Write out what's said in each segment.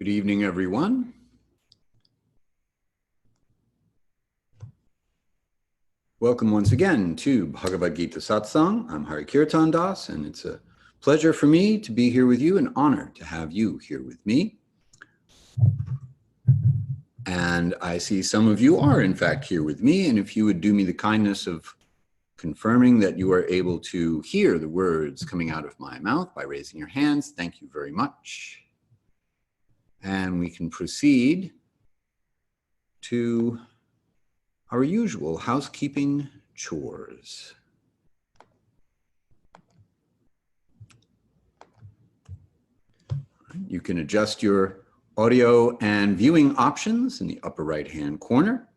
Good evening, everyone. Welcome once again to Bhagavad-gita Satsang. I'm Hari-kirtana, and it's a pleasure for me to be here with you, an honor to have you here with me. And I see some of you are, in fact, here with me. And if you would do me the kindness of confirming that you are able to hear the words coming out of my mouth by raising your hands, thank you very much. And we can proceed to our usual housekeeping chores. You can adjust your audio and viewing options in the upper right-hand corner.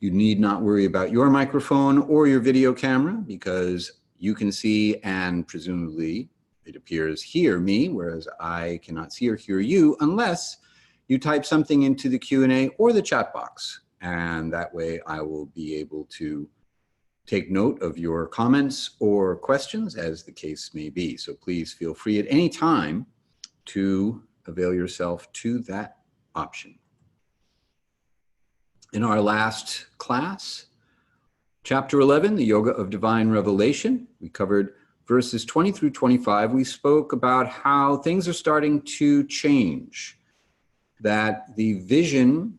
You need not worry about your microphone or your video camera because you can see and presumably it appears hear me, whereas I cannot see or hear you unless you type something into the Q&A or the chat box. And that way I will be able to take note of your comments or questions as the case may be. So please feel free at any time to avail yourself to that option. In our last class, chapter 11, the Yoga of Divine Revelation, we covered verses 20 through 25. We spoke about how things are starting to change, that the vision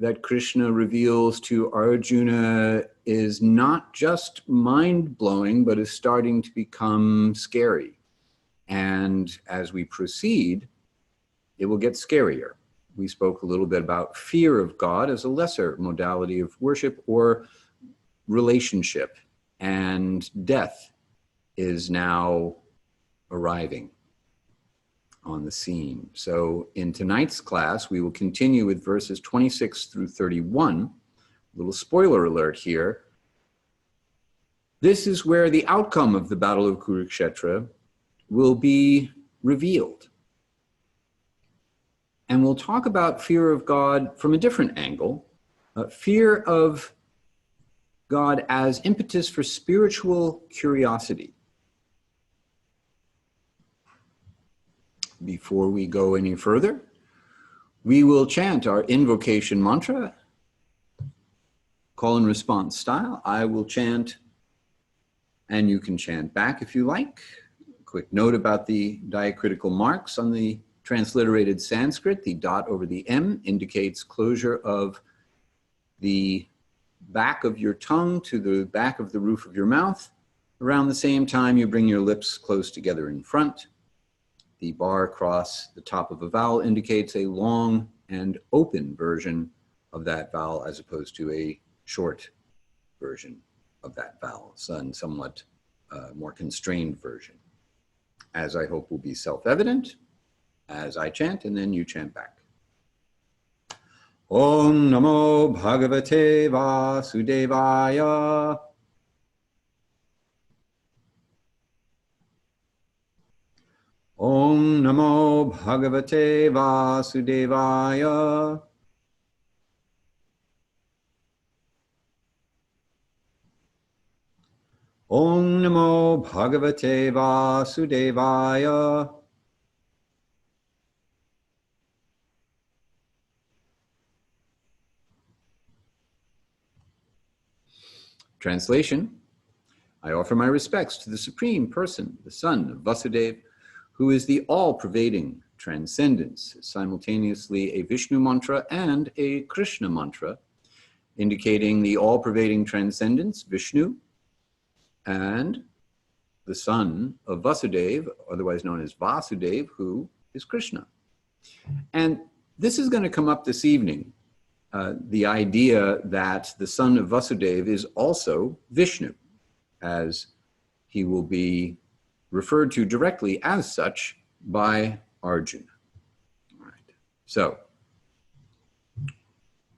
that Krishna reveals to Arjuna is not just mind-blowing, but is starting to become scary. And as we proceed, it will get scarier. We spoke a little bit about fear of God as a lesser modality of worship or relationship, and death is now arriving on the scene. So in tonight's class, we will continue with verses 26 through 31. A little spoiler alert here. This is where the outcome of the Battle of Kurukshetra will be revealed. And we'll talk about fear of God from a different angle, fear of God as impetus for spiritual curiosity. Before we go any further, we will chant our invocation mantra, call and response style. I will chant, and you can chant back if you like. Quick note about the diacritical marks on the transliterated Sanskrit. The dot over the M indicates closure of the back of your tongue to the back of the roof of your mouth. Around the same time, you bring your lips close together in front. The bar across the top of a vowel indicates a long and open version of that vowel as opposed to a short version of that vowel, so somewhat more constrained version, as I hope will be self-evident as I chant and then you chant back. Om Namo Bhagavate Vasudevaya. Om Namo Bhagavate Vasudevaya. Om Namo Bhagavate Vasudevaya. Translation: I offer my respects to the Supreme Person, the Son of Vasudeva, who is the all-pervading transcendence, simultaneously a Vishnu mantra and a Krishna mantra, indicating the all-pervading transcendence, Vishnu, and the son of Vasudeva, otherwise known as Vasudeva, who is Krishna. And this is going to come up this evening, the idea that the son of Vasudeva is also Vishnu, as he will be referred to directly as such by Arjuna. All right. So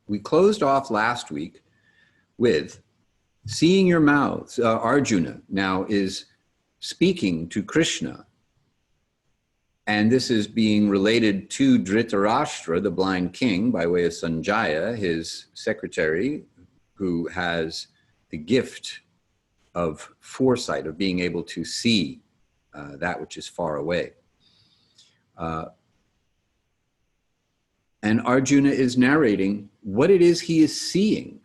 we closed off last week with seeing your mouths. Arjuna now is speaking to Krishna, and this is being related to Dhritarashtra, the blind king, by way of Sanjaya, his secretary, who has the gift of foresight, of being able to see that which is far away. And Arjuna is narrating what it is he is seeing.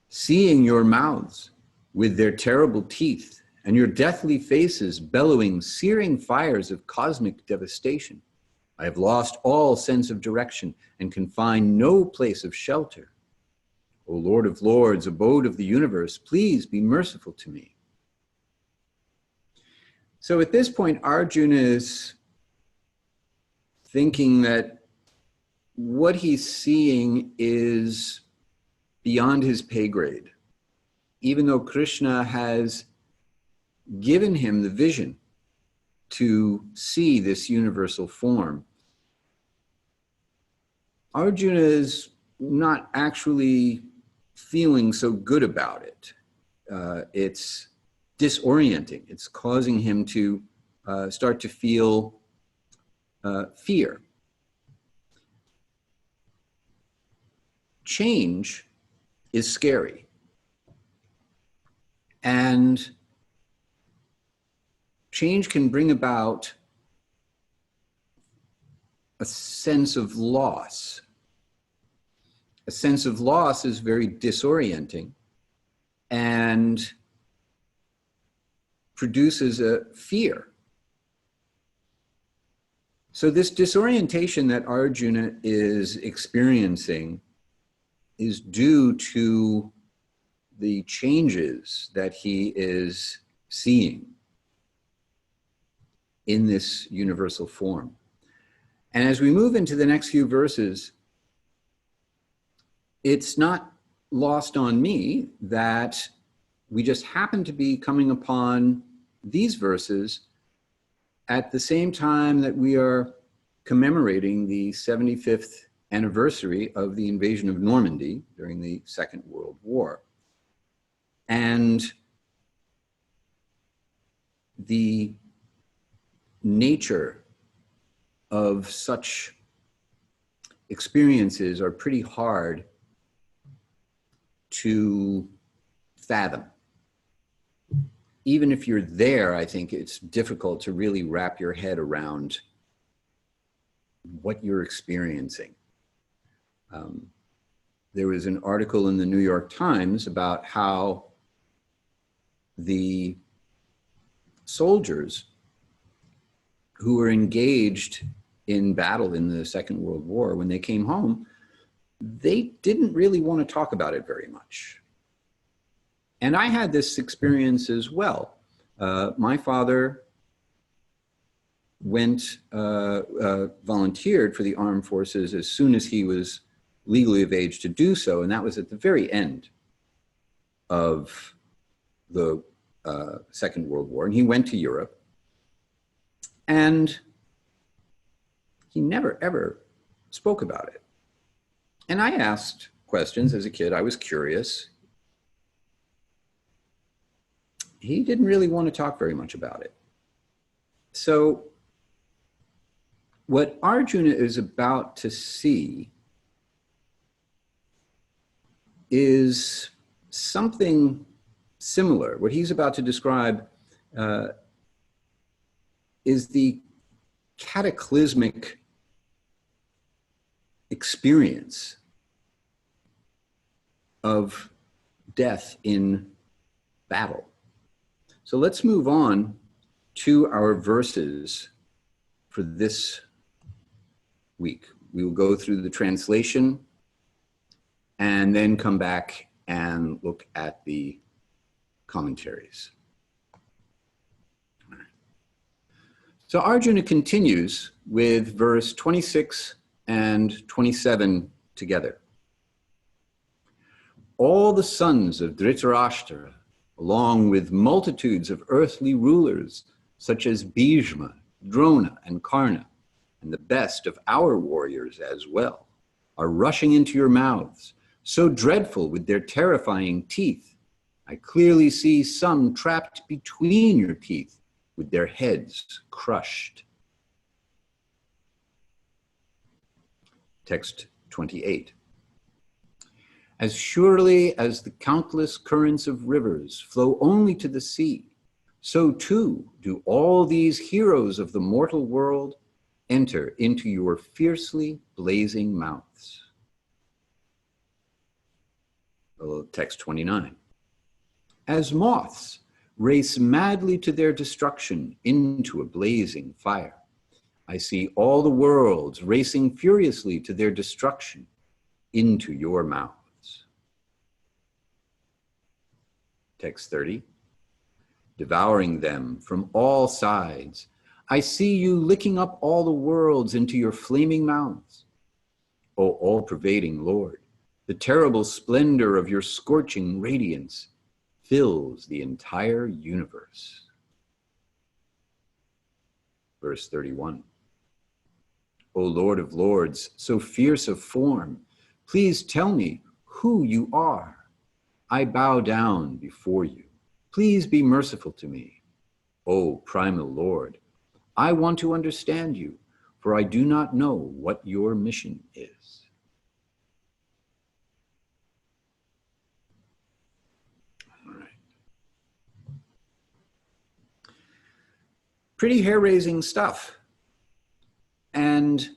Seeing your mouths with their terrible teeth and your deathly faces bellowing searing fires of cosmic devastation. I have lost all sense of direction and can find no place of shelter. O Lord of Lords, abode of the universe, please be merciful to me. So at this point, Arjuna is thinking that what he's seeing is beyond his pay grade, even though Krishna has given him the vision to see this universal form. Arjuna is not actually feeling so good about it. It's disorienting. It's causing him to start to feel fear. Change is scary. And change can bring about a sense of loss. A sense of loss is very disorienting and produces a fear. So this disorientation that Arjuna is experiencing is due to the changes that he is seeing in this universal form. And as we move into the next few verses, it's not lost on me that we just happen to be coming upon these verses at the same time that we are commemorating the 75th anniversary of the invasion of Normandy during the Second World War. And the nature of such experiences are pretty hard to fathom. Even if you're there, I think it's difficult to really wrap your head around what you're experiencing. There was an article in the New York Times about how the soldiers who were engaged in battle in the Second World War, when they came home, they didn't really want to talk about it very much. And I had this experience as well. My father volunteered for the armed forces as soon as he was legally of age to do so, and that was at the very end of the Second World War, and he went to Europe, and he never ever spoke about it. And I asked questions as a kid. I was curious. He didn't really want to talk very much about it. So what Arjuna is about to see is something similar. What he's about to describe is the cataclysmic experience of death in battle. So let's move on to our verses for this week. We will go through the translation and then come back and look at the commentaries. So Arjuna continues with verse 26 and 27 together. All the sons of Dhritarashtra, along with multitudes of earthly rulers, such as Bhishma, Drona, and Karna, and the best of our warriors as well, are rushing into your mouths, so dreadful with their terrifying teeth. I clearly see some trapped between your teeth, with their heads crushed. Text 28. As surely as the countless currents of rivers flow only to the sea, so too do all these heroes of the mortal world enter into your fiercely blazing mouths. Text 29. As moths race madly to their destruction into a blazing fire, I see all the worlds racing furiously to their destruction into your mouths. Text 30. Devouring them from all sides, I see you licking up all the worlds into your flaming mouths. O all-pervading Lord, the terrible splendor of your scorching radiance fills the entire universe. Verse 31. O Lord of Lords, so fierce of form, please tell me who you are. I bow down before you. Please be merciful to me. O primal Lord, I want to understand you, for I do not know what your mission is. All right. Pretty hair-raising stuff. And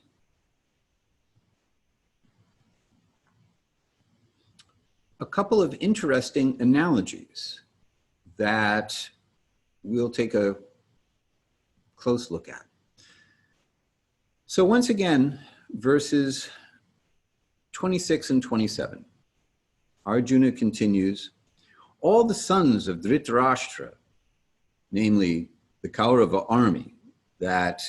a couple of interesting analogies that we'll take a close look at. So once again, verses 26 and 27, Arjuna continues, all the sons of Dhritarashtra, namely the Kaurava army that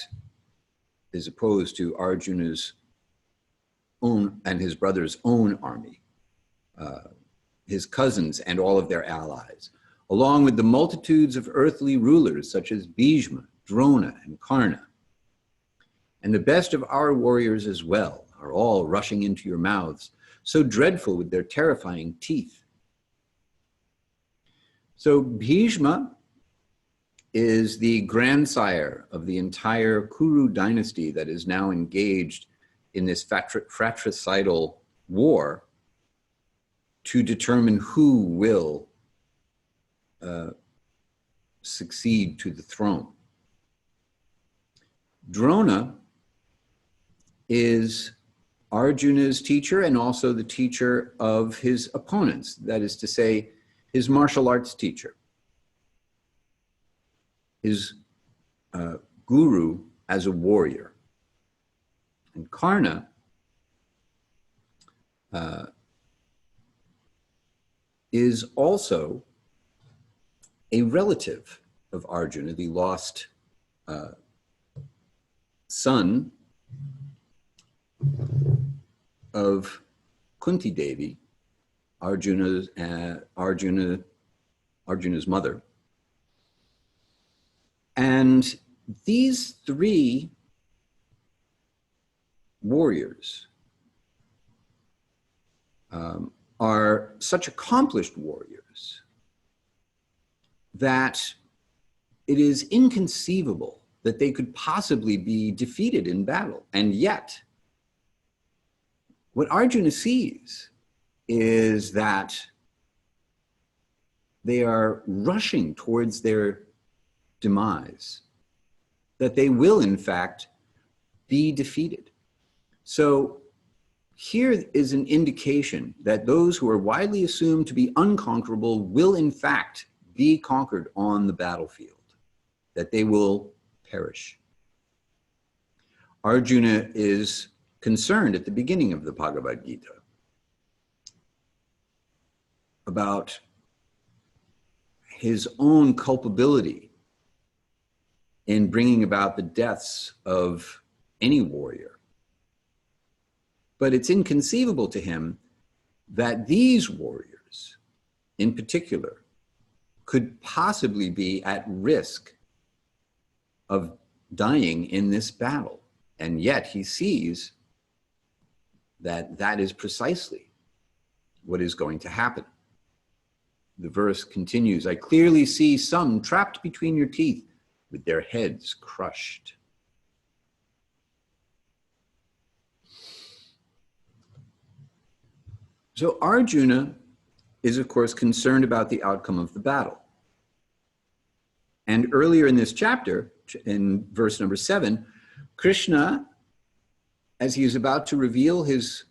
is opposed to Arjuna's own and his brother's own army, his cousins and all of their allies, along with the multitudes of earthly rulers such as Bhishma, Drona, and Karna. And the best of our warriors as well are all rushing into your mouths, so dreadful with their terrifying teeth. So Bhishma is the grandsire of the entire Kuru dynasty that is now engaged in this fratricidal war to determine who will succeed to the throne. Drona is Arjuna's teacher and also the teacher of his opponents, that is to say, his martial arts teacher, his guru as a warrior. And Karna is also a relative of Arjuna, the lost son of Kunti Devi, Arjuna's mother. And these three warriors are such accomplished warriors that it is inconceivable that they could possibly be defeated in battle. And yet, what Arjuna sees is that they are rushing towards their demise, that they will, in fact, be defeated. So here is an indication that those who are widely assumed to be unconquerable will, in fact, be conquered on the battlefield, that they will perish. Arjuna is concerned at the beginning of the Bhagavad-gita about his own culpability in bringing about the deaths of any warrior. But it's inconceivable to him that these warriors, in particular, could possibly be at risk of dying in this battle. And yet he sees that that is precisely what is going to happen. The verse continues, I clearly see some trapped between your teeth with their heads crushed. So Arjuna is, of course, concerned about the outcome of the battle. And earlier in this chapter, in verse number 7, Krishna, as he is about to reveal his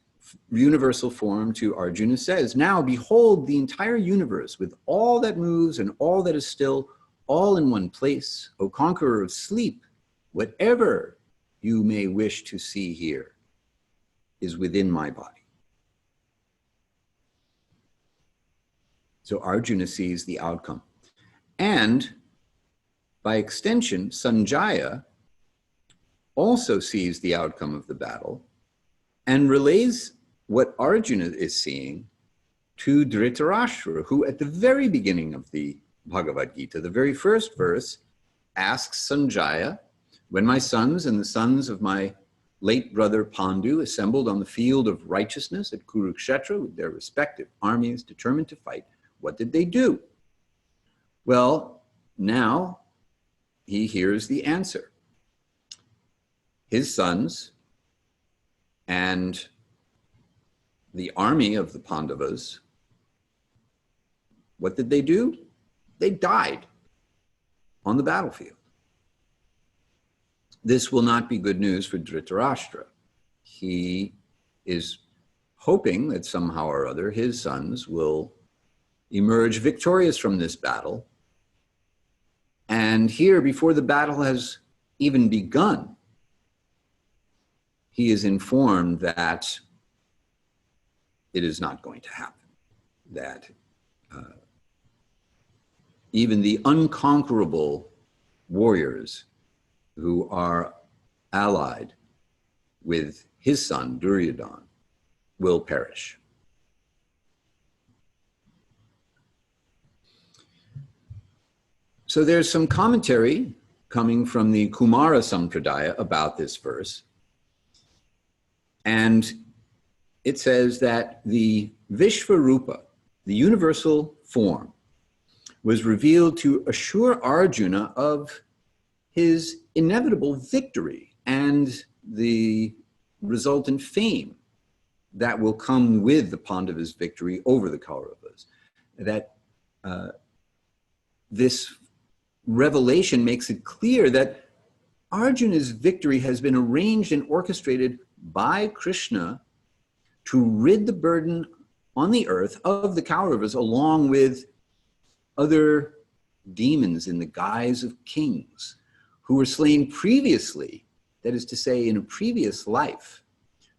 universal form to Arjuna, says, "Now behold the entire universe with all that moves and all that is still, all in one place. O conqueror of sleep, whatever you may wish to see here is within my body." So Arjuna sees the outcome. And by extension, Sanjaya also sees the outcome of the battle and relays what Arjuna is seeing to Dhritarashtra, who at the very beginning of the Bhagavad-gita, the very first verse, asks Sanjaya, "When my sons and the sons of my late brother Pandu assembled on the field of righteousness at Kurukshetra with their respective armies determined to fight, what did they do?" Well, now he hears the answer. His sons and the army of the Pandavas, what did they do? They died on the battlefield. This will not be good news for Dhritarashtra. He is hoping that somehow or other his sons will emerge victorious from this battle. And here, before the battle has even begun, he is informed that it is not going to happen, that even the unconquerable warriors who are allied with his son Duryodhana will perish. So there's some commentary coming from the Kumara Sampradaya about this verse. And it says that the Vishvarupa, the universal form, was revealed to assure Arjuna of his inevitable victory and the resultant fame that will come with the Pandavas' victory over the Kauravas. That this revelation makes it clear that Arjuna's victory has been arranged and orchestrated by Krishna to rid the burden on the earth of the Kauravas, along with other demons in the guise of kings who were slain previously, that is to say, in a previous life,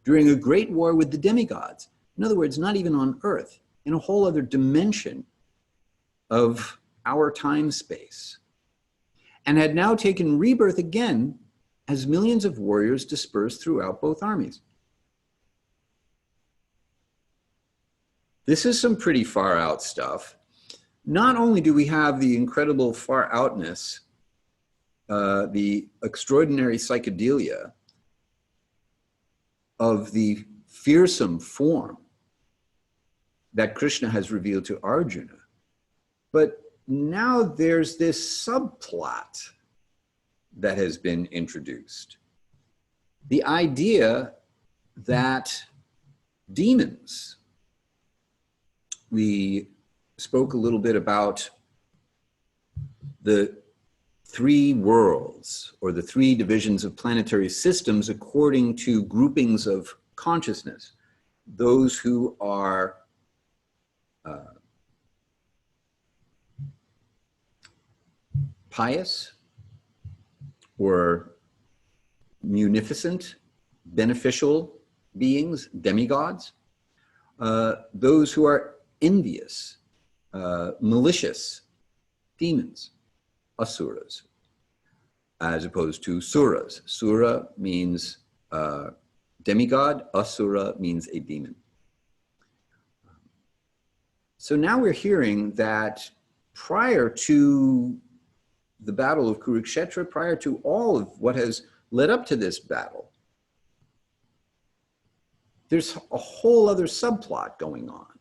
during a great war with the demigods. In other words, not even on earth, in a whole other dimension of our time space, and had now taken rebirth again as millions of warriors dispersed throughout both armies. This is some pretty far out stuff. Not only do we have the incredible far outness, the extraordinary psychedelia of the fearsome form that Krishna has revealed to Arjuna, but now there's this subplot that has been introduced. The idea that demons, we spoke a little bit about the three worlds or the three divisions of planetary systems according to groupings of consciousness. Those who are pious or munificent, beneficial beings, demigods. Those who are envious, malicious, demons, asuras, as opposed to suras. Sura means demigod, asura means a demon. So now we're hearing that prior to the battle of Kurukshetra, prior to all of what has led up to this battle, there's a whole other subplot going on.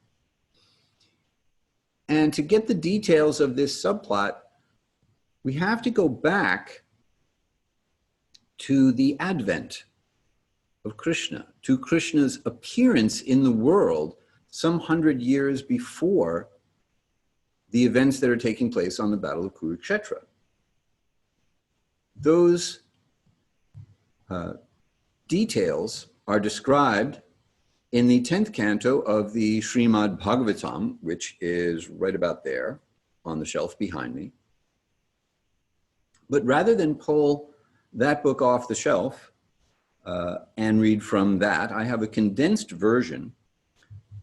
And to get the details of this subplot, we have to go back to the advent of Krishna, to Krishna's appearance in the world some 100 years before the events that are taking place on the Battle of Kurukshetra. Those details are described in the 10th canto of the Srimad Bhagavatam, which is right about there on the shelf behind me. But rather than pull that book off the shelf and read from that, I have a condensed version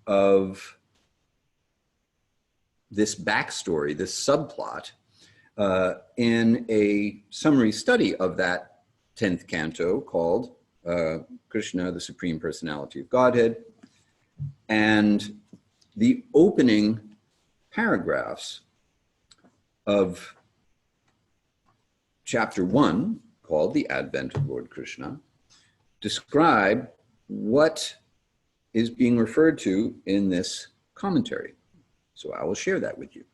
of this backstory, this subplot, in a summary study of that 10th canto called Krishna, the Supreme Personality of Godhead. And the opening paragraphs of chapter 1, called The Advent of Lord Krishna, describe what is being referred to in this commentary. So I will share that with you.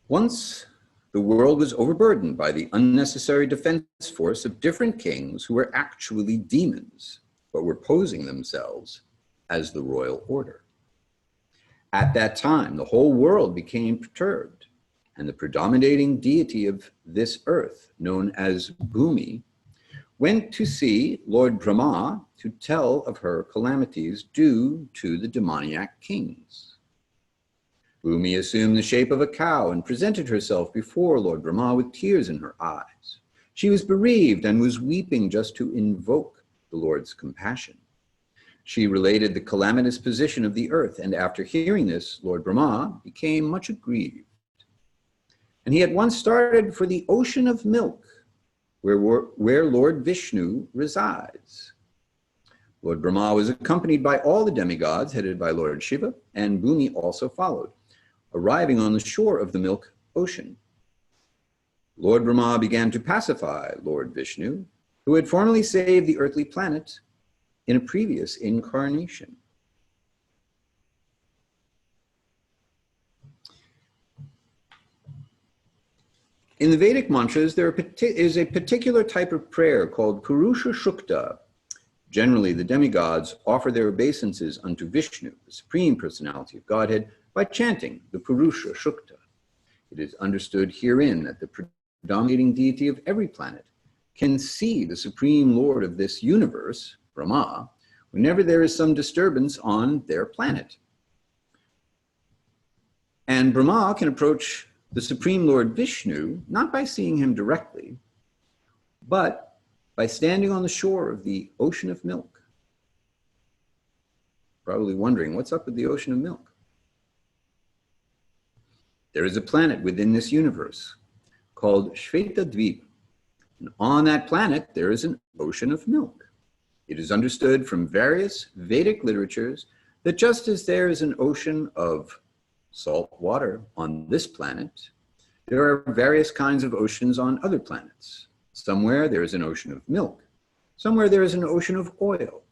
Once the world was overburdened by the unnecessary defense force of different kings who were actually demons, but were posing themselves as the royal order. At that time, the whole world became perturbed, and the predominating deity of this earth, known as Bhumi, went to see Lord Brahma to tell of her calamities due to the demoniac kings. Bhumi assumed the shape of a cow and presented herself before Lord Brahma with tears in her eyes. She was bereaved and was weeping just to invoke the Lord's compassion. She related the calamitous position of the earth, and after hearing this, Lord Brahma became much aggrieved. And he at once started for the ocean of milk, where Lord Vishnu resides. Lord Brahma was accompanied by all the demigods, headed by Lord Shiva, and Bhumi also followed, arriving on the shore of the milk ocean. Lord Brahma began to pacify Lord Vishnu, who had formerly saved the earthly planet in a previous incarnation. In the Vedic mantras, there is a particular type of prayer called Purusha Shukta. Generally, the demigods offer their obeisances unto Vishnu, the Supreme Personality of Godhead, by chanting the Purusha Shukta. It is understood herein that the predominating deity of every planet can see the Supreme Lord of this universe, Brahma, whenever there is some disturbance on their planet. And Brahma can approach the Supreme Lord Vishnu, not by seeing him directly, but by standing on the shore of the ocean of milk. Probably wondering, what's up with the ocean of milk? There is a planet within this universe called Shvetadvip, and on that planet there is an ocean of milk. It is understood from various Vedic literatures that just as there is an ocean of salt water on this planet, there are various kinds of oceans on other planets. Somewhere there is an ocean of milk, somewhere there is an ocean of oil,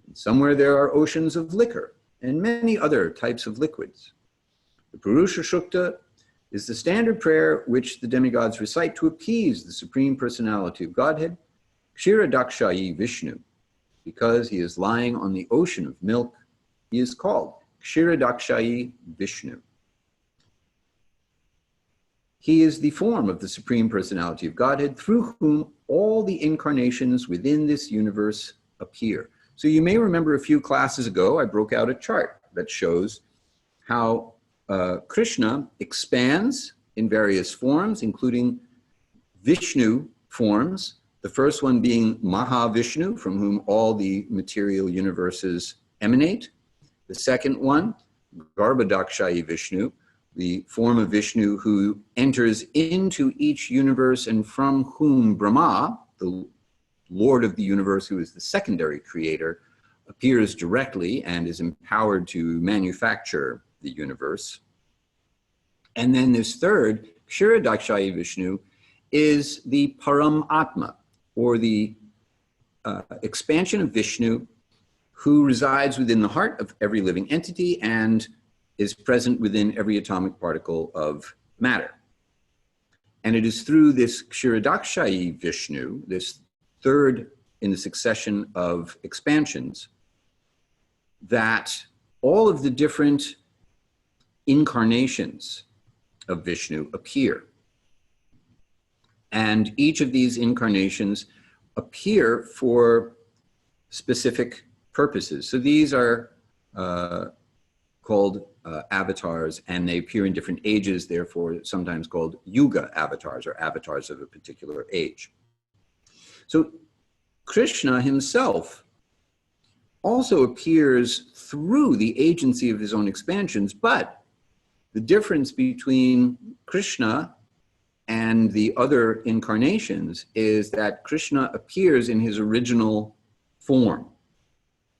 and somewhere there are oceans of liquor and many other types of liquids. The Purusha Shukta is the standard prayer which the demigods recite to appease the Supreme Personality of Godhead, Kshirodakshayi Vishnu. Because he is lying on the ocean of milk, he is called Kshirodakshayi Vishnu. He is the form of the Supreme Personality of Godhead, through whom all the incarnations within this universe appear. So you may remember a few classes ago, I broke out a chart that shows how Krishna expands in various forms, including Vishnu forms, the first one being Mahavishnu, from whom all the material universes emanate. The second one, Garbhodakshayi Vishnu, the form of Vishnu who enters into each universe and from whom Brahma, the Lord of the universe, who is the secondary creator, appears directly and is empowered to manufacture the universe. And then this third, Kshirodakshayi Vishnu, is the Param Atma, or the expansion of Vishnu, who resides within the heart of every living entity and is present within every atomic particle of matter. And it is through this Kshirodakshayi Vishnu, this third in the succession of expansions, that all of the different incarnations of Vishnu appear. And each of these incarnations appear for specific purposes. So these are called avatars, and they appear in different ages, therefore sometimes called yuga avatars, or avatars of a particular age. So Krishna himself also appears through the agency of his own expansions, but the difference between Krishna and the other incarnations is that Krishna appears in his original form.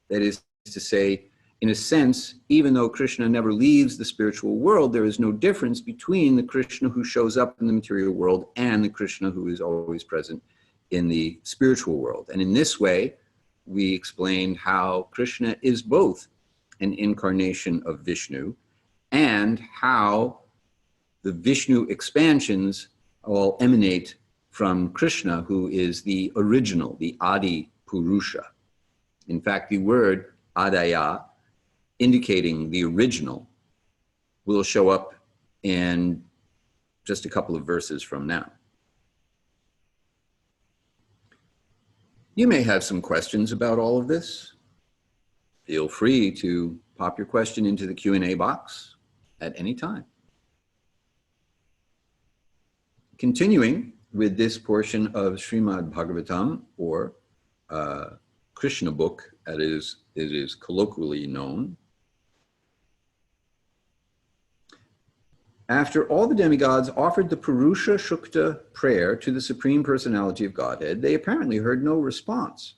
That is to say, in a sense, even though Krishna never leaves the spiritual world, there is no difference between the Krishna who shows up in the material world and the Krishna who is always present in the spiritual world. And in this way, we explained how Krishna is both an incarnation of Vishnu and how the Vishnu expansions all emanate from Krishna, who is the original, the Adi Purusha. In fact, the word Adaya, indicating the original, will show up in just a couple of verses from now. You may have some questions about all of this. Feel free to pop your question into the Q&A box at any time. Continuing with this portion of Srimad Bhagavatam, or Krishna book, as it is colloquially known. After all the demigods offered the Purusha Shukta prayer to the Supreme Personality of Godhead, they apparently heard no response.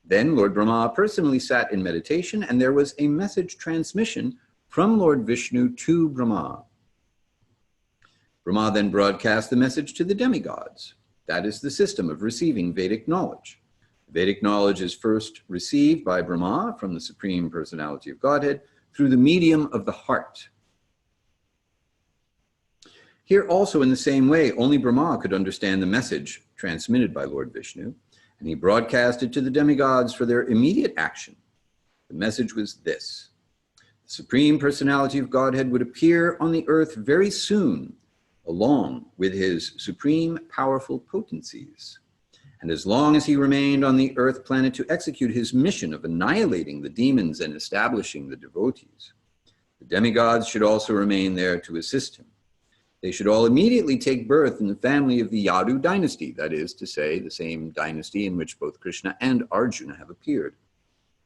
Then Lord Brahma personally sat in meditation, and there was a message transmission from Lord Vishnu to Brahma. Brahma then broadcast the message to the demigods. That is the system of receiving Vedic knowledge. Vedic knowledge is first received by Brahma from the Supreme Personality of Godhead through the medium of the heart. Here also, in the same way, only Brahma could understand the message transmitted by Lord Vishnu, and he broadcast it to the demigods for their immediate action. The message was this: the Supreme Personality of Godhead would appear on the earth very soon, along with his supreme powerful potencies. And as long as he remained on the earth planet to execute his mission of annihilating the demons and establishing the devotees, the demigods should also remain there to assist him. They should all immediately take birth in the family of the Yadu dynasty, that is to say, the same dynasty in which both Krishna and Arjuna have appeared,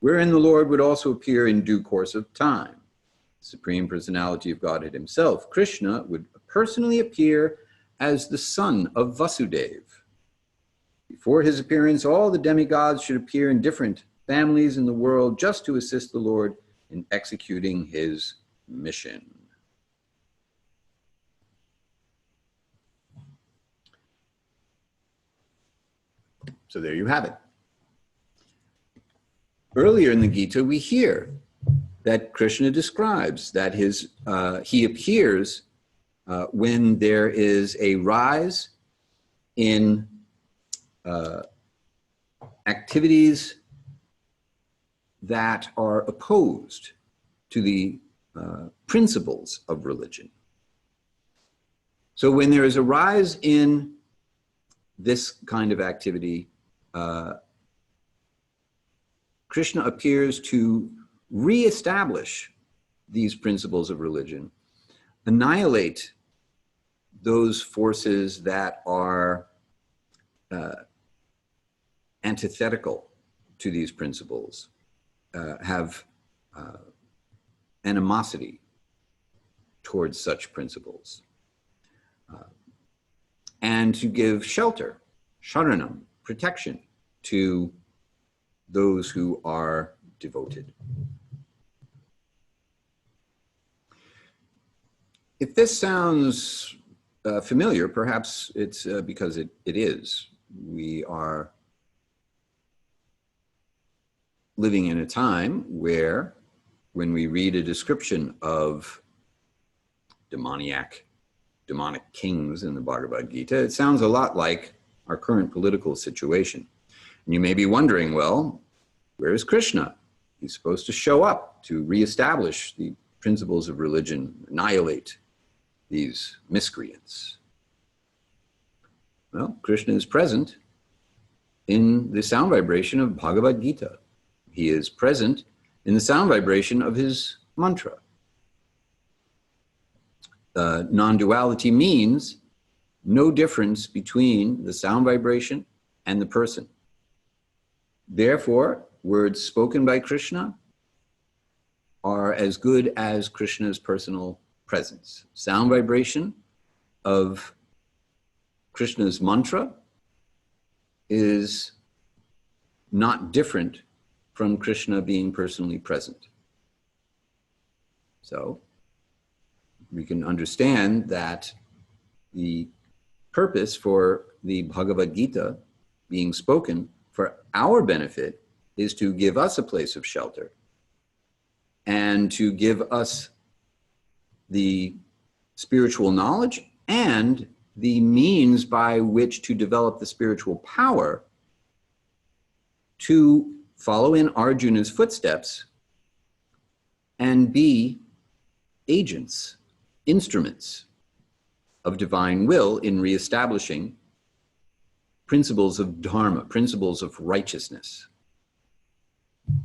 wherein the Lord would also appear in due course of time. The Supreme Personality of Godhead himself, Krishna, would personally appear as the son of Vasudeva. Before his appearance, all the demigods should appear in different families in the world just to assist the Lord in executing his mission. So there you have it. Earlier in the Gita, we hear that Krishna describes that he appears when there is a rise in activities that are opposed to the principles of religion. So when there is a rise in this kind of activity, Krishna appears to reestablish these principles of religion, annihilate those forces that are antithetical to these principles, have animosity towards such principles, and to give shelter, sharanam, protection, to those who are devoted. If this sounds familiar, perhaps it's because it is. We are living in a time where, when we read a description of demonic kings in the Bhagavad-gita, it sounds a lot like our current political situation. And you may be wondering, well, where is Krishna? He's supposed to show up to reestablish the principles of religion, annihilate these miscreants? Well, Krishna is present in the sound vibration of Bhagavad-gita. He is present in the sound vibration of his mantra. Non-duality means no difference between the sound vibration and the person. Therefore, words spoken by Krishna are as good as Krishna's personal presence. Sound vibration of Krishna's mantra is not different from Krishna being personally present. So we can understand that the purpose for the Bhagavad Gita being spoken for our benefit is to give us a place of shelter and to give us the spiritual knowledge and the means by which to develop the spiritual power to follow in Arjuna's footsteps and be agents, instruments of divine will in reestablishing principles of dharma, principles of righteousness. All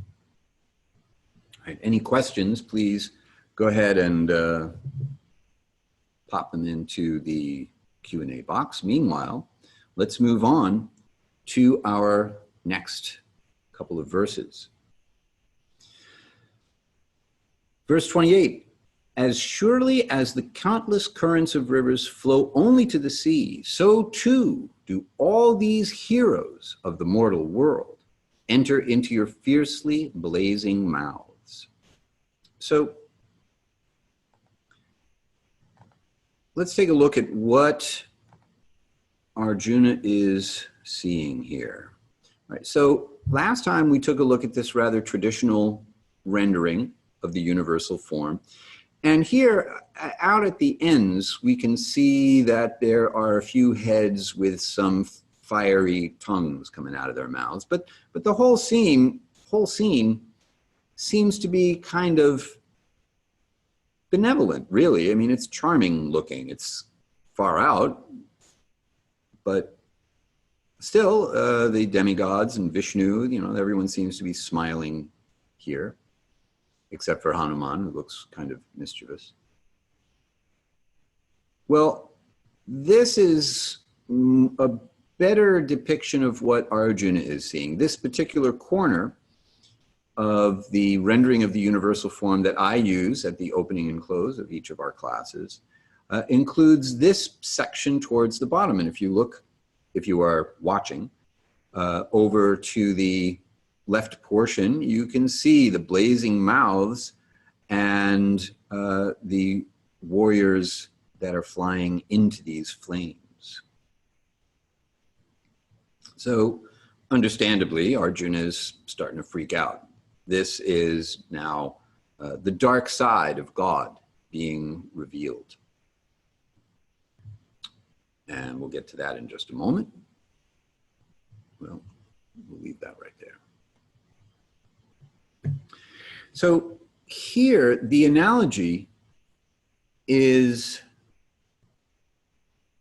right, any questions, please go ahead and pop them into the Q&A box. Meanwhile, let's move on to our next couple of verses. Verse 28, as surely as the countless currents of rivers flow only to the sea, so too do all these heroes of the mortal world enter into your fiercely blazing mouths. So let's take a look at what Arjuna is seeing here. All right, so last time we took a look at this rather traditional rendering of the universal form. And here, out at the ends, we can see that there are a few heads with some fiery tongues coming out of their mouths. But the whole scene seems to be kind of benevolent, really. I mean, it's charming looking. It's far out, but still, the demigods and Vishnu, you know, everyone seems to be smiling here, except for Hanuman, who looks kind of mischievous. Well, this is a better depiction of what Arjuna is seeing. This particular corner of the rendering of the universal form that I use at the opening and close of each of our classes includes this section towards the bottom. And if you look, if you are watching, over to the left portion, you can see the blazing mouths and the warriors that are flying into these flames. So understandably, Arjuna is starting to freak out. This is now the dark side of God being revealed. And we'll get to that in just a moment. Well, we'll leave that right there. So here, the analogy is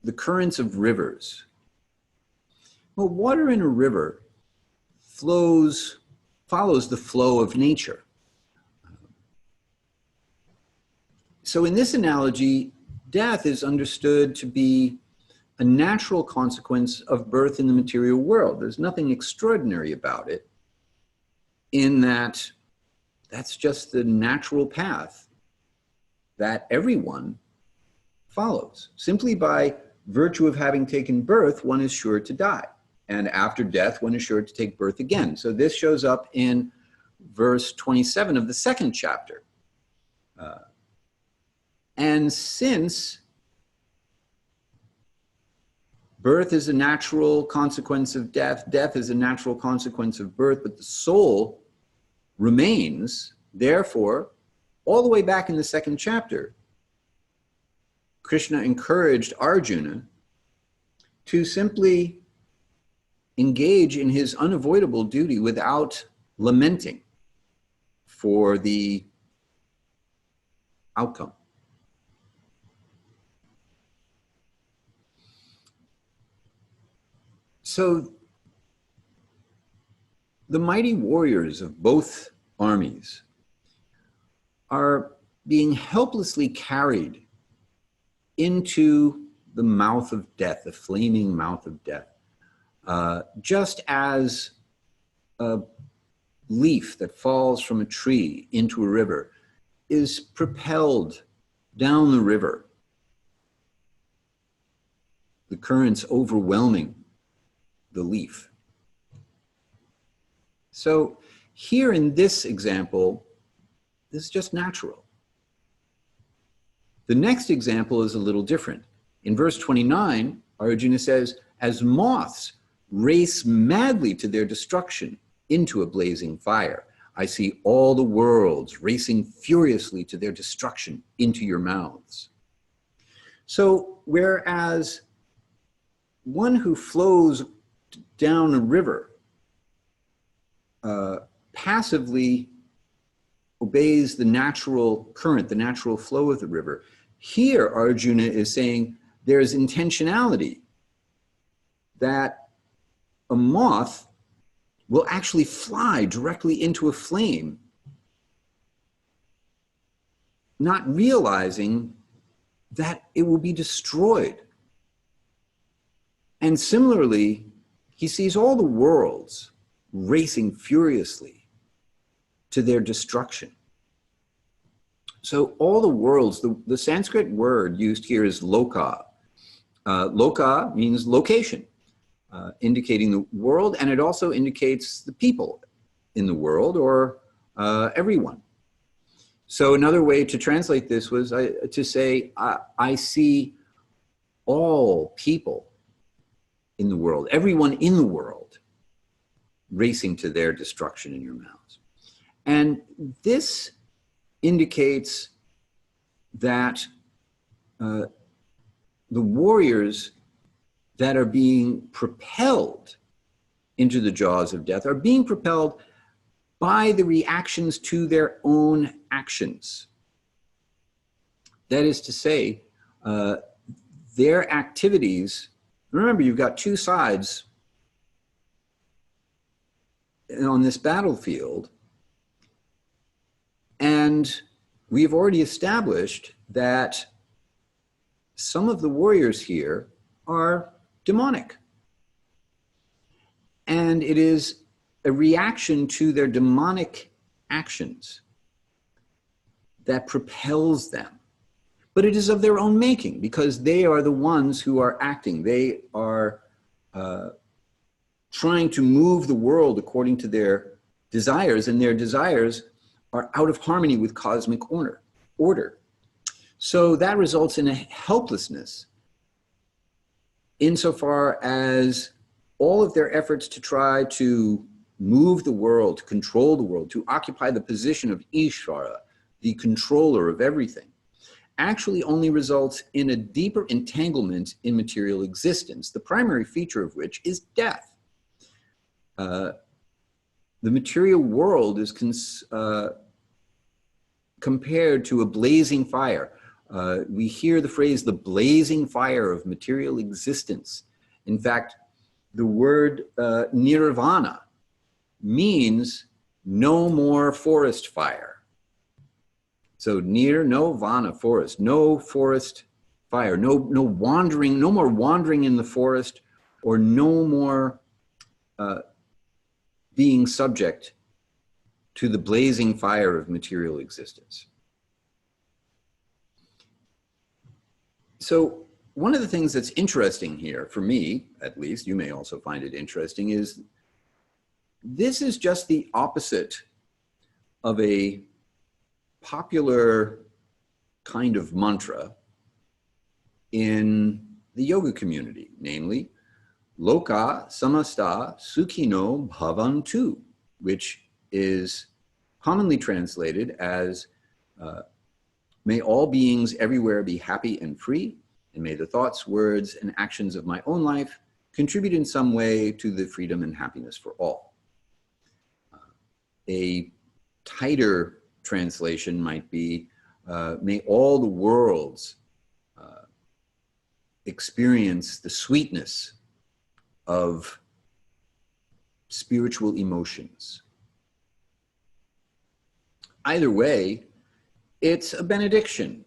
the currents of rivers. Well, water in a river follows the flow of nature. So in this analogy, death is understood to be a natural consequence of birth in the material world. There's nothing extraordinary about it, in that that's just the natural path that everyone follows. Simply by virtue of having taken birth, one is sure to die. And after death, one is sure to take birth again. So this shows up in verse 27 of the second chapter. And since birth is a natural consequence of death, death is a natural consequence of birth, but the soul remains, therefore, all the way back in the second chapter, Krishna encouraged Arjuna to simply engage in his unavoidable duty without lamenting for the outcome. So the mighty warriors of both armies are being helplessly carried into the mouth of death, the flaming mouth of death, just as a leaf that falls from a tree into a river is propelled down the river, the currents overwhelming the leaf. So here in this example, this is just natural. The next example is a little different. In verse 29, Arjuna says, as moths race madly to their destruction into a blazing fire, I see all the worlds racing furiously to their destruction into your mouths. So whereas one who flows down a river passively obeys the natural current, the natural flow of the river, here Arjuna is saying there's intentionality, that a moth will actually fly directly into a flame, not realizing that it will be destroyed. And similarly, he sees all the worlds racing furiously to their destruction. So all the worlds, the Sanskrit word used here is loka. Loka means location, indicating the world, and it also indicates the people in the world, or everyone. So another way to translate this was to say, I see all people in the world, everyone in the world, racing to their destruction in your mouths. And this indicates that the warriors that are being propelled into the jaws of death are being propelled by the reactions to their own actions. That is to say, their activities, remember, you've got two sides on this battlefield, and we've already established that some of the warriors here are demonic. And it is a reaction to their demonic actions that propels them. But it is of their own making, because they are the ones who are acting. They are trying to move the world according to their desires, and their desires are out of harmony with cosmic order. So that results in a helplessness insofar as all of their efforts to try to move the world, to control the world, to occupy the position of Ishvara, the controller of everything, actually only results in a deeper entanglement in material existence, the primary feature of which is death. The material world is compared to a blazing fire. We hear the phrase, the blazing fire of material existence. In fact, the word nirvana means no more forest fire. So no vana, forest, no forest fire, no wandering, no more wandering in the forest, or no more being subject to the blazing fire of material existence. So one of the things that's interesting here, for me at least, you may also find it interesting, is this is just the opposite of a popular kind of mantra in the yoga community, namely, Loka samasta sukhino bhavantu, which is commonly translated as may all beings everywhere be happy and free, and may the thoughts, words, and actions of my own life contribute in some way to the freedom and happiness for all. A tighter translation might be, may all the worlds experience the sweetness of spiritual emotions. Either way, it's a benediction.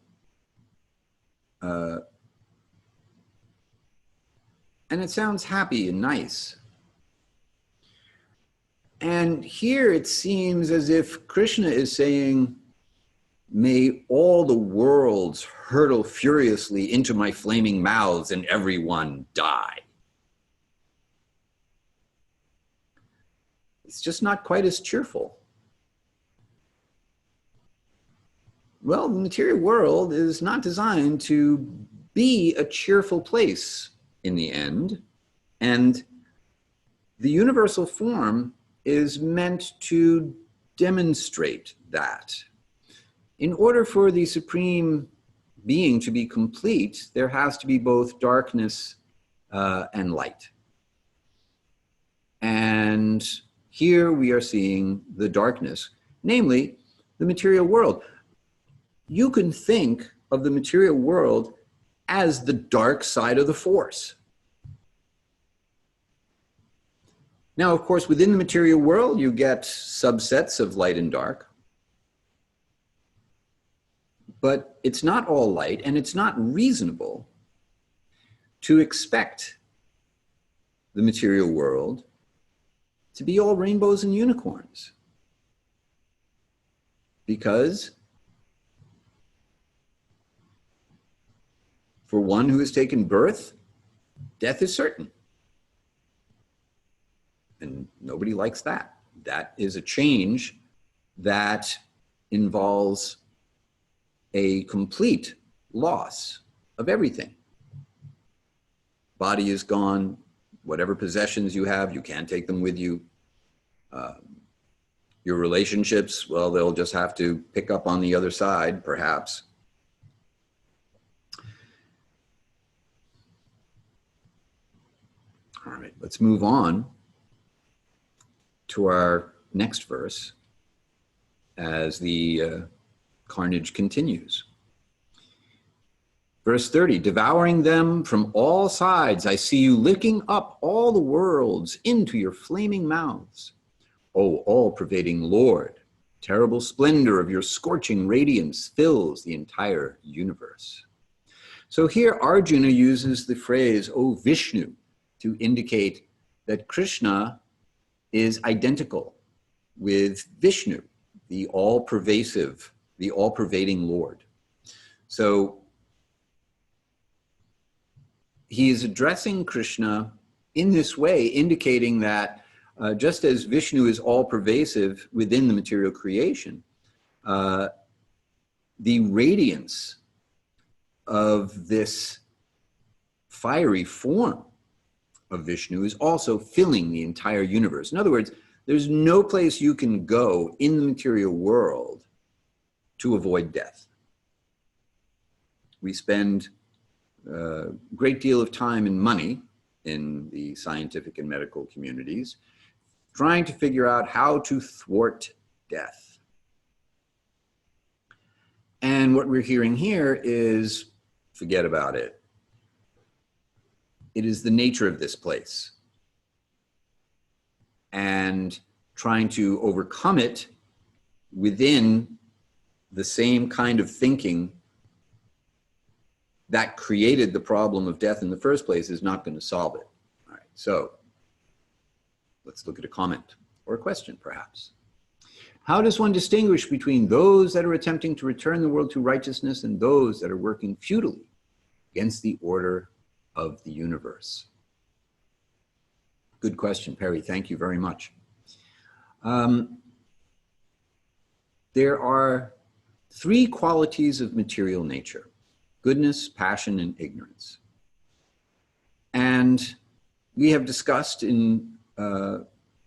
And it sounds happy and nice. And here it seems as if Krishna is saying, may all the worlds hurtle furiously into my flaming mouths and everyone die. It's just not quite as cheerful. Well, the material world is not designed to be a cheerful place in the end, and the universal form is meant to demonstrate that. In order for the Supreme Being to be complete, there has to be both darkness and light. And here we are seeing the darkness, namely the material world. You can think of the material world as the dark side of the force. Now, of course, within the material world, you get subsets of light and dark. But it's not all light, and it's not reasonable to expect the material world to be all rainbows and unicorns. Because for one who has taken birth, death is certain. And nobody likes that. That is a change that involves a complete loss of everything. Body is gone. Whatever possessions you have, you can't take them with you. Your relationships, well, they'll just have to pick up on the other side, perhaps. All right, let's move on to our next verse as the carnage continues. Verse 30, devouring them from all sides, I see you licking up all the worlds into your flaming mouths. O all-pervading Lord, terrible splendor of your scorching radiance fills the entire universe. So here Arjuna uses the phrase, O Vishnu, to indicate that Krishna is identical with Vishnu, the all-pervasive, the all-pervading Lord. So he is addressing Krishna in this way, indicating that just as Vishnu is all-pervasive within the material creation, the radiance of this fiery form of Vishnu is also filling the entire universe. In other words, there's no place you can go in the material world to avoid death. We spend a great deal of time and money in the scientific and medical communities trying to figure out how to thwart death. And what we're hearing here is, forget about it. It is the nature of this place. And trying to overcome it within the same kind of thinking that created the problem of death in the first place is not going to solve it. All right, so let's look at a comment or a question, perhaps. How does one distinguish between those that are attempting to return the world to righteousness and those that are working futilely against the order of the universe? Good question, Perry. Thank you very much. There are three qualities of material nature: goodness, passion, and ignorance. And we have discussed in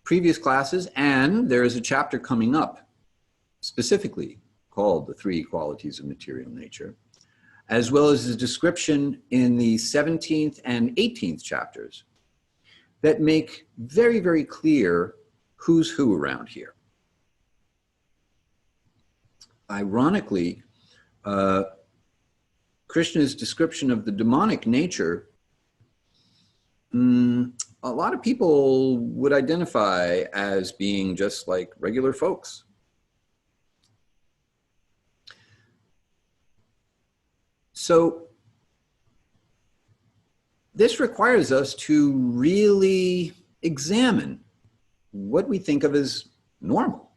previous classes, and there is a chapter coming up specifically called The Three Qualities of Material Nature, as well as a description in the 17th and 18th chapters that make very, very clear who's who around here. Ironically, Krishna's description of the demonic nature a lot of people would identify as being just like regular folks. So this requires us to really examine what we think of as normal,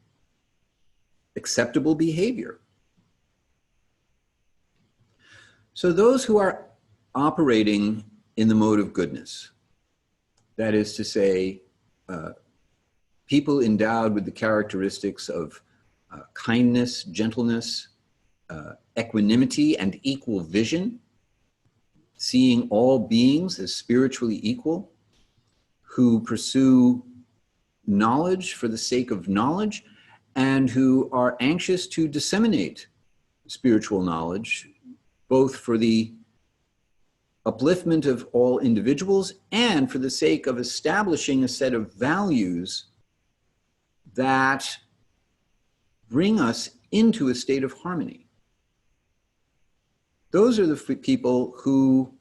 acceptable behavior. So those who are operating in the mode of goodness, that is to say, people endowed with the characteristics of kindness, gentleness, equanimity, and equal vision, seeing all beings as spiritually equal, who pursue knowledge for the sake of knowledge, and who are anxious to disseminate spiritual knowledge, both for the upliftment of all individuals and for the sake of establishing a set of values that bring us into a state of harmony. Those are the people who,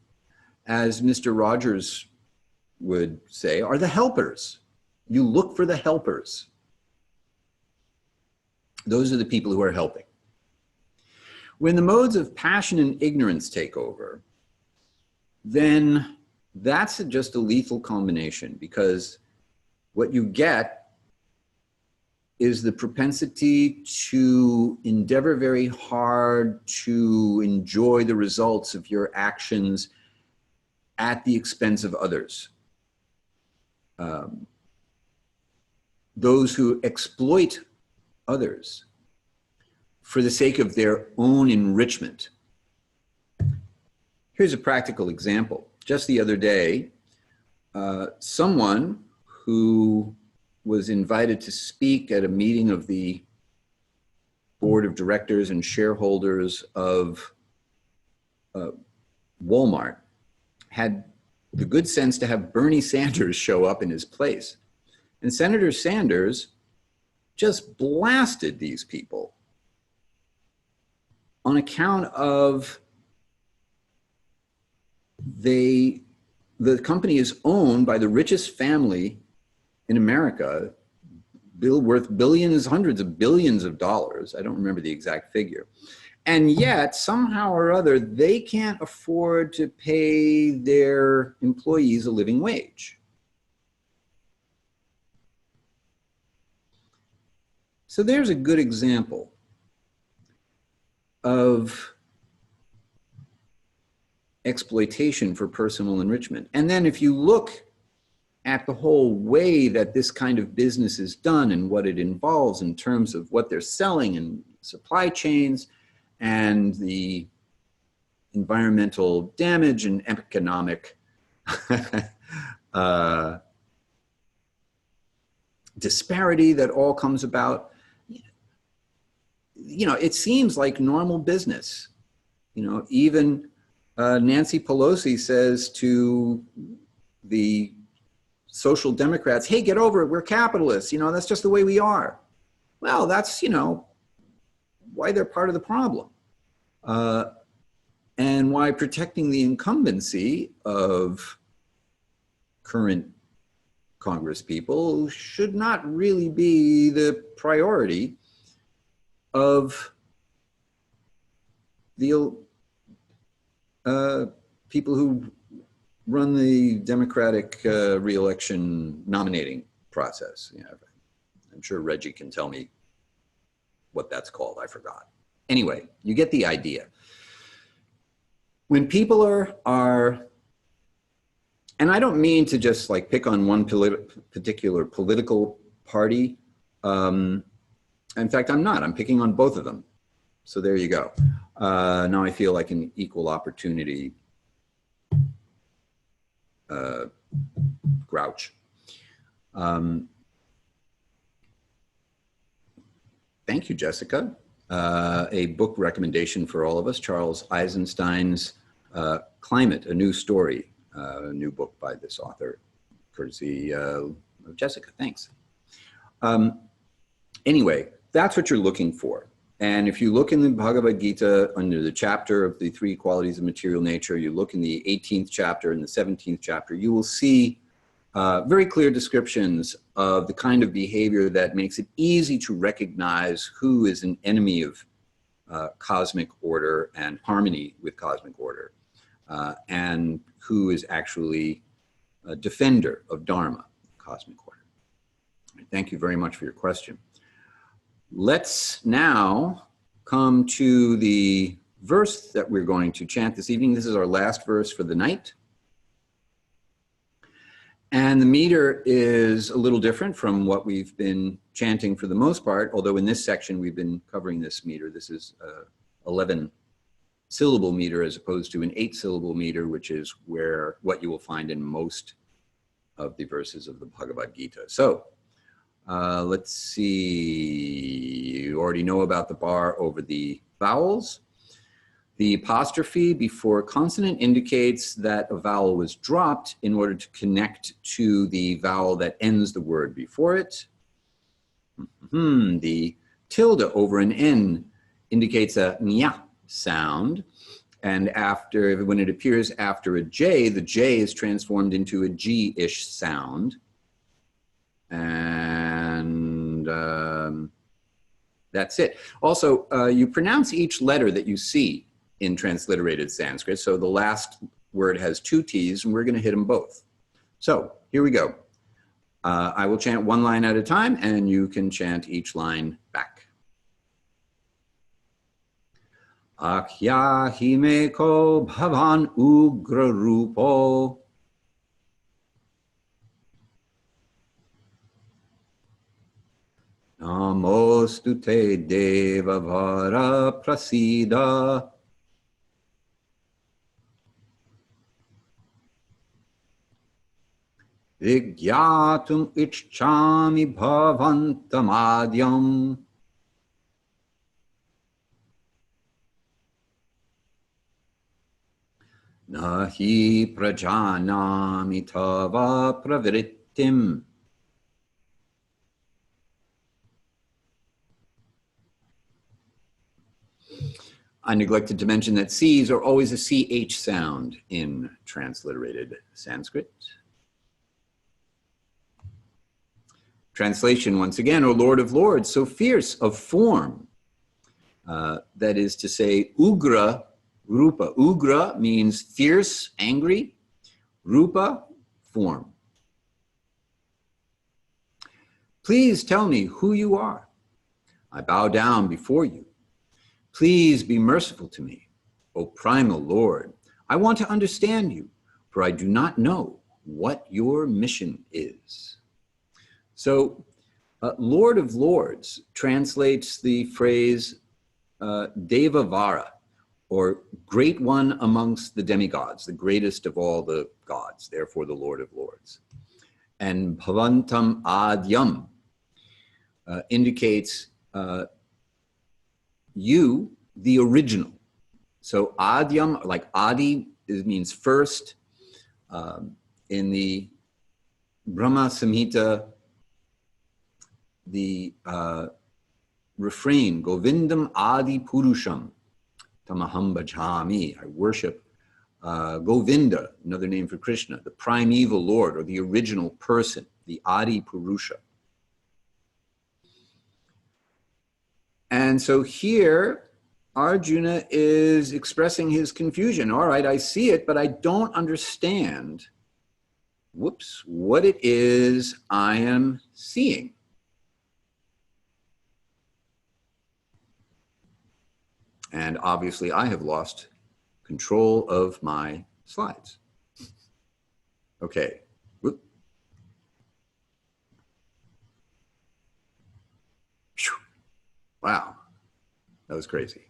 as Mr. Rogers would say, are the helpers. You look for the helpers. Those are the people who are helping. When the modes of passion and ignorance take over, then that's just a lethal combination, because what you get is the propensity to endeavor very hard to enjoy the results of your actions at the expense of others. Those who exploit others for the sake of their own enrichment. Here's a practical example. Just the other day, someone who was invited to speak at a meeting of the board of directors and shareholders of Walmart had the good sense to have Bernie Sanders show up in his place. And Senator Sanders just blasted these people on account of the company is owned by the richest family in America, worth billions, hundreds of billions of dollars. I don't remember the exact figure. And yet, somehow or other, they can't afford to pay their employees a living wage. So there's a good example of exploitation for personal enrichment. And then if you look at the whole way that this kind of business is done and what it involves in terms of what they're selling and supply chains and the environmental damage and economic disparity that all comes about, you know, it seems like normal business. You know, even Nancy Pelosi says to the Social Democrats, hey, get over it, we're capitalists, you know, that's just the way we are. Well, that's, you know, why they're part of the problem. And why protecting the incumbency of current Congress people should not really be the priority of the people who run the Democratic re-election nominating process. You know, I'm sure Reggie can tell me what that's called. I forgot. Anyway, you get the idea. When people are, and I don't mean to just like pick on one particular political party. In fact, I'm not. I'm picking on both of them. So there you go. Now I feel like an equal opportunity grouch. Thank you, Jessica. A book recommendation for all of us, Charles Eisenstein's Climate, A New Story, a new book by this author, courtesy of Jessica, thanks. Anyway, that's what you're looking for. And if you look in the Bhagavad-gita under the chapter of the 3 qualities of material nature, you look in the 18th chapter and the 17th chapter, you will see very clear descriptions of the kind of behavior that makes it easy to recognize who is an enemy of cosmic order and harmony with cosmic order, and who is actually a defender of Dharma, cosmic order. Thank you very much for your question. Let's now come to the verse that we're going to chant this evening. This is our last verse for the night. And the meter is a little different from what we've been chanting for the most part, although in this section we've been covering this meter. This is a 11-syllable meter as opposed to an 8-syllable meter, which is what you will find in most of the verses of the Bhagavad-gita. So let's see, you already know about the bar over the vowels. The apostrophe before consonant indicates that a vowel was dropped in order to connect to the vowel that ends the word before it. The tilde over an N indicates a nya sound. And when it appears after a J, the J is transformed into a G-ish sound. And that's it. Also, you pronounce each letter that you see in transliterated Sanskrit. So the last word has 2 T's, and we're going to hit them both. So here we go. I will chant one line at a time, and you can chant each line back. Akhya himeko bhavan ugra rupo namostute deva vara prasida Vigyatum ichchami bhavantamadyam nahi prajanami tava pravrittim. I neglected to mention that C's are always a CH sound in transliterated Sanskrit. Translation, once again, O Lord of Lords, so fierce of form. That is to say, Ugra Rupa. Ugra means fierce, angry. Rupa, form. Please tell me who you are. I bow down before you. Please be merciful to me, O primal Lord. I want to understand you, for I do not know what your mission is. So, Lord of Lords translates the phrase Devavara, or great one amongst the demigods, the greatest of all the gods, therefore the Lord of Lords. And Bhavantam Adyam indicates you, the original. So Adyam, like Adi, means first. In the Brahma Samhita, the refrain, Govindam Adi Purusham Tamaham Bhajami, I worship Govinda, another name for Krishna, the primeval Lord, or the original person, the Adi Purusha. And so here, Arjuna is expressing his confusion. All right, I see it, but I don't understand, what it is I am seeing. And obviously, I have lost control of my slides. Okay. Whoop. Wow, that was crazy.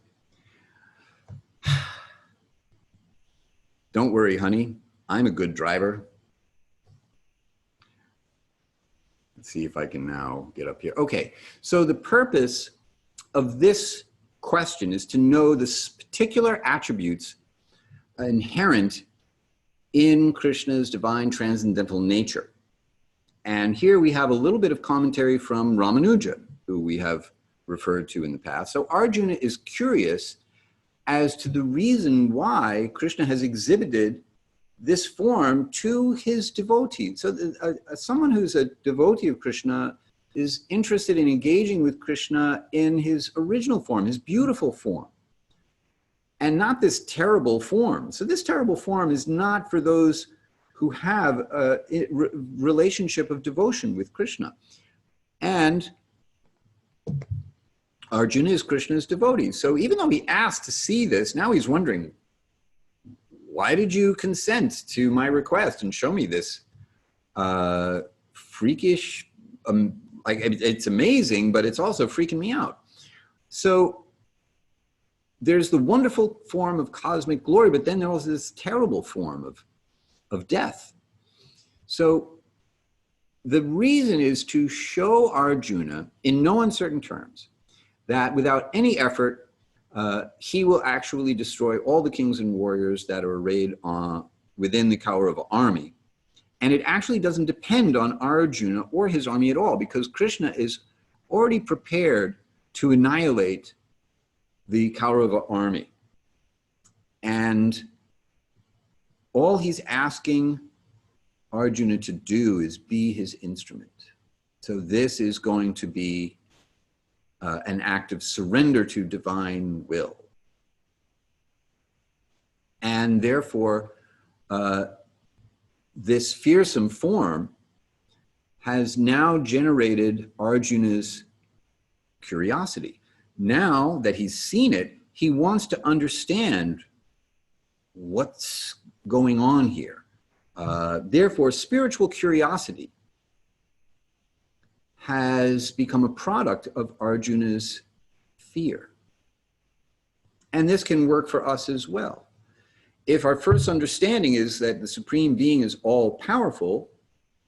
Don't worry, honey. I'm a good driver. Let's see if I can now get up here. Okay, so the purpose of this question is to know the particular attributes inherent in Krishna's divine transcendental nature. And here we have a little bit of commentary from Ramanuja, who we have referred to in the past. So Arjuna is curious as to the reason why Krishna has exhibited this form to his devotees. So someone who's a devotee of Krishna is interested in engaging with Krishna in his original form, his beautiful form, and not this terrible form. So this terrible form is not for those who have a relationship of devotion with Krishna. And Arjuna is Krishna's devotee. So even though he asked to see this, now he's wondering, why did you consent to my request and show me this freakish, like it's amazing, but it's also freaking me out. So there's the wonderful form of cosmic glory, but then there's this terrible form of death. So the reason is to show Arjuna in no uncertain terms that without any effort, he will actually destroy all the kings and warriors that are arrayed within the Kaurava army. And it actually doesn't depend on Arjuna or his army at all, because Krishna is already prepared to annihilate the Kaurava army. And all he's asking Arjuna to do is be his instrument. So this is going to be an act of surrender to divine will. And therefore, this fearsome form has now generated Arjuna's curiosity. Now that he's seen it, he wants to understand what's going on here. Therefore, spiritual curiosity has become a product of Arjuna's fear. And this can work for us as well. If our first understanding is that the Supreme Being is all-powerful,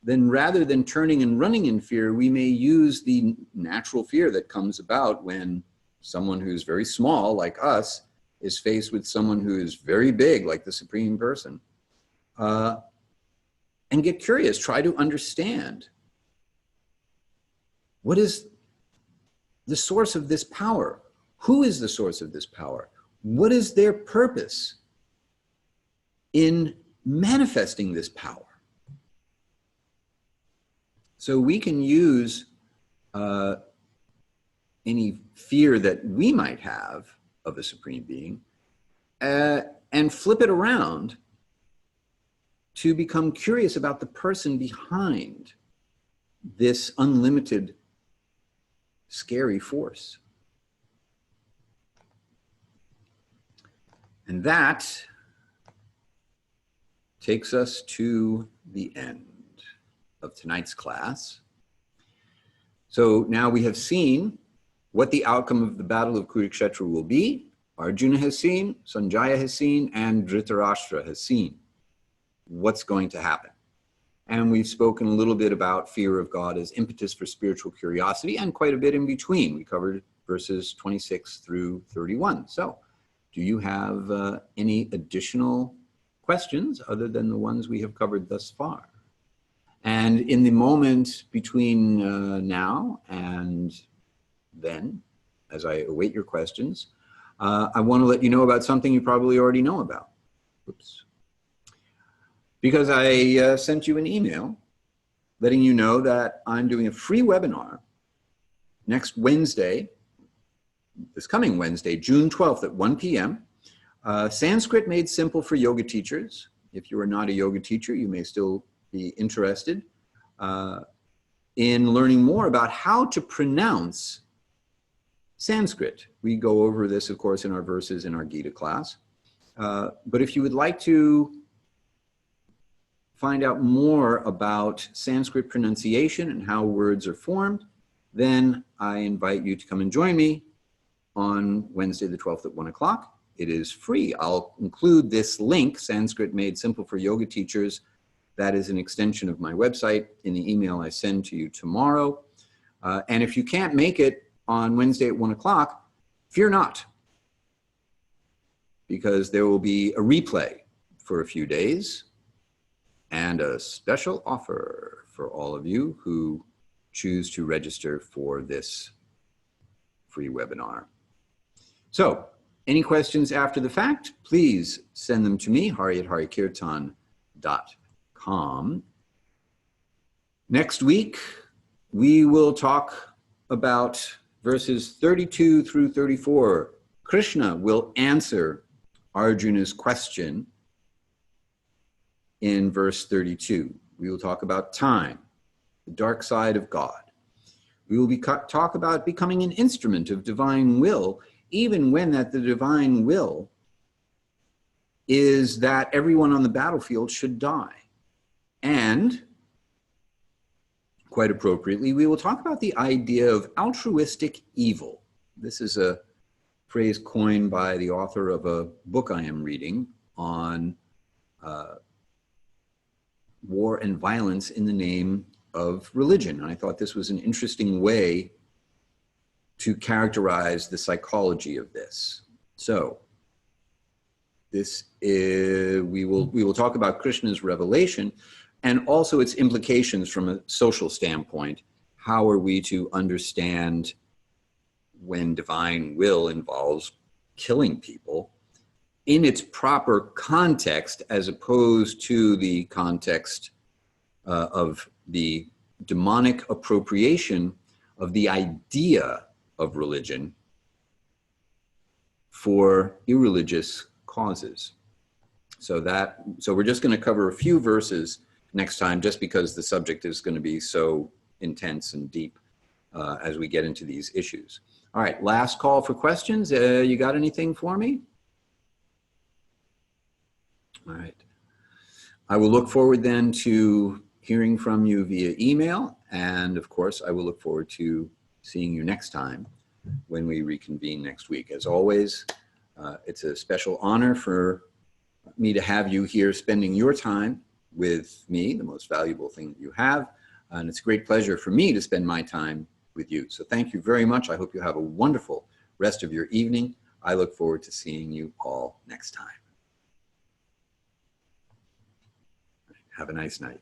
then rather than turning and running in fear, we may use the natural fear that comes about when someone who's very small, like us, is faced with someone who is very big, like the Supreme Person, and get curious, try to understand. What is the source of this power? Who is the source of this power? What is their purpose in manifesting this power? So we can use any fear that we might have of a Supreme Being and flip it around to become curious about the person behind this unlimited scary force. And that takes us to the end of tonight's class. So now we have seen what the outcome of the Battle of Kurukshetra will be. Arjuna has seen, Sanjaya has seen, and Dhritarashtra has seen what's going to happen. And we've spoken a little bit about fear of God as impetus for spiritual curiosity, and quite a bit in between. We covered verses 26 through 31. So do you have any additional questions other than the ones we have covered thus far? And in the moment between now and then, as I await your questions, I want to let you know about something you probably already know about. Oops. Because I sent you an email letting you know that I'm doing a free webinar next Wednesday, this coming Wednesday, June 12th at 1 p.m. Sanskrit Made Simple for Yoga Teachers. If you are not a yoga teacher, you may still be interested in learning more about how to pronounce Sanskrit. We go over this, of course, in our verses in our Gita class. But if you would like to find out more about Sanskrit pronunciation and how words are formed, then I invite you to come and join me on Wednesday the 12th at 1 o'clock. It is free. I'll include this link, Sanskrit Made Simple for Yoga Teachers. That is an extension of my website in the email I send to you tomorrow. And if you can't make it on Wednesday at 1 o'clock, fear not, because there will be a replay for a few days and a special offer for all of you who choose to register for this free webinar. So, any questions after the fact, please send them to me, Hari at Hari-kirtana.com. Next week, we will talk about verses 32 through 34. Krishna will answer Arjuna's question in verse 32. We will talk about time, the dark side of God. We will talk about becoming an instrument of divine will, even when the divine will is that everyone on the battlefield should die. And quite appropriately, we will talk about the idea of altruistic evil. This is a phrase coined by the author of a book I am reading on war and violence in the name of religion. And I thought this was an interesting way to characterize the psychology of this. So we will talk about Krishna's revelation and also its implications from a social standpoint. How are we to understand when divine will involves killing people in its proper context, as opposed to the context of the demonic appropriation of the idea of religion for irreligious causes. So we're just going to cover a few verses next time, just because the subject is going to be so intense and deep as we get into these issues. All right, last call for questions. You got anything for me? All right. I will look forward then to hearing from you via email. And of course, I will look forward to seeing you next time when we reconvene next week. As always, it's a special honor for me to have you here spending your time with me, the most valuable thing that you have. And it's a great pleasure for me to spend my time with you. So thank you very much. I hope you have a wonderful rest of your evening. I look forward to seeing you all next time. Have a nice night.